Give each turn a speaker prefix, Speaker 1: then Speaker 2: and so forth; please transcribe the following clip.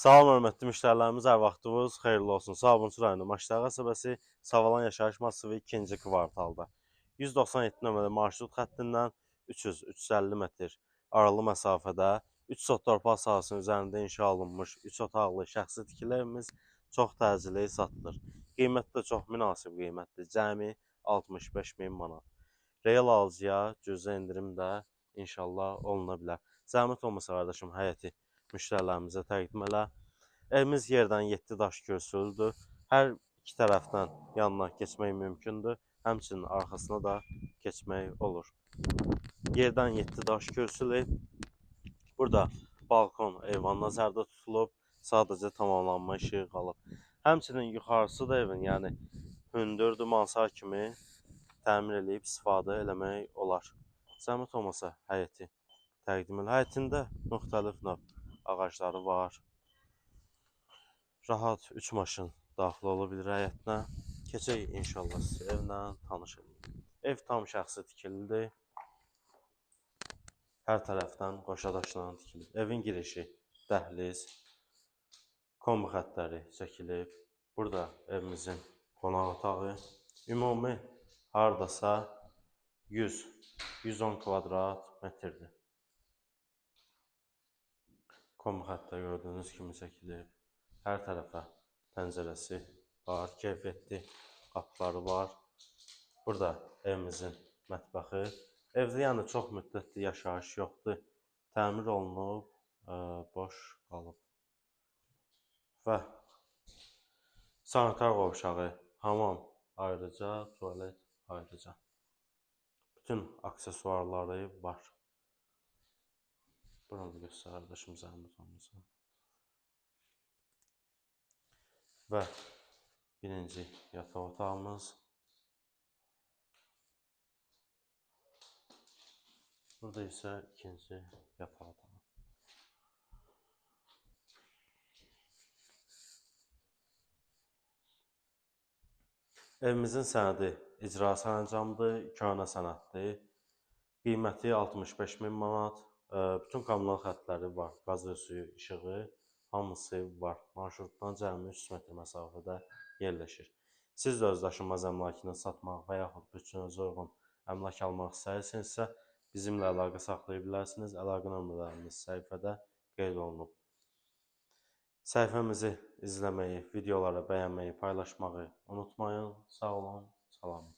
Speaker 1: Salam hörmətli müştərilərimiz, hər vaxtınız xeyirli olsun. Sabunçu rayonu Maçlar qəsəbəsi Savalan yaşayış massivi 2-ci kvartalda 197 nömrəli marşrut xəttindən 300-350 metr aralı məsafədə 3 sot torpaq sahəsinin üzərində inşa olunmuş 3 otaqlı şəxsi tikili evimiz çox təcili satılır. Qiyməti də çox münasib qiymətdir. Cəmi 65 min manat. Real alıcıya cüzi endirim də inşallah oluna bilər. Zəhmət olmasa qardaşım həyəti müştərilərimizə təqdim elə. Evimiz yerdən 7 daş köçürüldür. Hər iki tərəfdən yanına keçmək mümkündür. Həmçinin arxasına da keçmək olur. Yerdən 7 daş köçürülüb. Burada balkon, eyvan nəzərdə tutulub. Sadəcə tamamlanma işi qalıb. Həmçinin yuxarısı da evin, yəni hündürdür, mansar kimi təmir edib istifadə eləmək olar. Zəhmət olmasa həyəti təqdim elə. Həyətində müxtəlif növ ağacları var. Rahat 3 maşın daxil ola bilir həyətinə. Keçək inşallah sizi evlə tanış edeyim. Ev tam şəxsi tikilidir. Hər tərəfdən qoşadaşla tikilib. Evin girişi dəhliz, kombi xəttləri çəkilib. Burada evimizin qonaq otağı. Ümumi hardasa 100-110 kvadrat metrdir. Kombi xəttləri gördüyünüz kimi çəkilib. Hər tərəfə pəncərəsi var, keyfiyyətli qapıları var. Burada evimizin mətbəxi. Evdə yəni çox müddətli yaşayış yoxdur. Təmir olunub, boş qalıb. Və sanitar qovşağı, hamam ayrıca, tualet ayrıca. Bütün aksesuarları var. Buranı göstər qardaşım, zəhmət olmasa. Və birinci yataq otağımız. Burada isə ikinci yataq otağı. Evimizin sənədi icra sərəncamıdır, köhnə sənəddir. Qiyməti 65 min manat. Bütün kommunal xətləri var, qaz və suyu, işığı. Hamısı var. Marşrutdan cəmi 300 metr məsafədə yerləşir. Siz də öz daşınmaz əmlakını satmaq və yaxud bütçənizə uyğun əmlak almaq istəyirsinizsə, bizimlə əlaqə saxlaya bilərsiniz. Əlaqə nömrələrimiz səhifədə qeyd olunub. Səhifəmizi izləməyi, videoları bəyənməyi, paylaşmağı unutmayın. Sağ olun, salam.